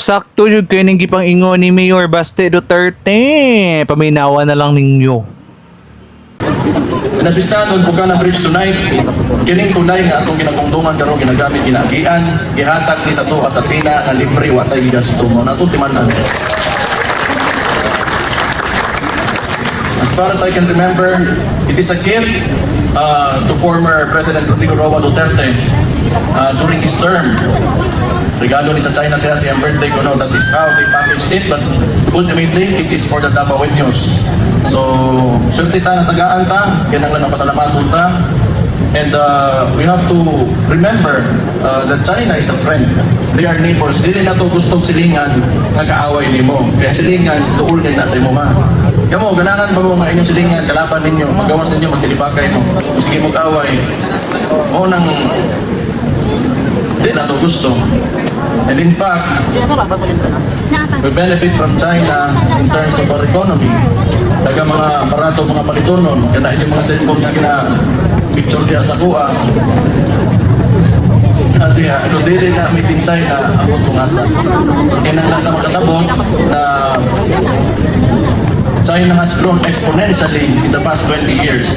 sakto jud kay ning gipang ingon ni Mayor Baste Duterte. Paminawa na lang ninyo. And as we stand on Bugana Bridge tonight, kining tunay nga atong ginagungtungan karon ginagamit ginagian, gihatag ni sa to sa China nga libre wa tay gigasto mo nato timan-an. As far as I can remember, it is a gift to former President Rodrigo Roa Duterte during his term. Regalo ni sa China siya siyang birthday ko, no? That is how they packaged it, but ultimately, it is for the Dabaweños. So, swerte ta, natagaan ta, ganang lang napasalamaton ta. And we have to remember that China is a friend. They are neighbors. Dili na to gustong silingan nga kaaway nimo. Kaya silingan, tuol kay na sa imo ma. Kamo, ganahan ba mo nga inyong silingan, kalaban ninyo, magawas ninyo, magtilipakay mo. Sige mo kaaway. O nang di na to gusto. And in fact, we benefit from China in terms of our economy. Daga mga aparato, mga palitonon, kana inyong mga cellphone nga picture diya sa kuha. Diya, ito dili na meeting China ang tungasa. Kinahanglan na magkasabong na China has grown exponentially in the past 20 years.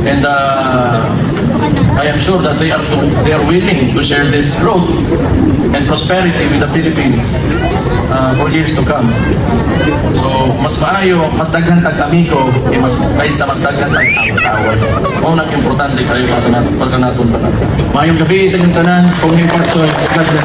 And I am sure that they are willing to share this growth and prosperity with the Philippines for years to come. So, mas maayo, mas daghan tag amigo, kaysa mas daghan tag away. O nang importante kayo para natin. Maayong gabi sa inyong tanan, kung hipatsoy, God bless you.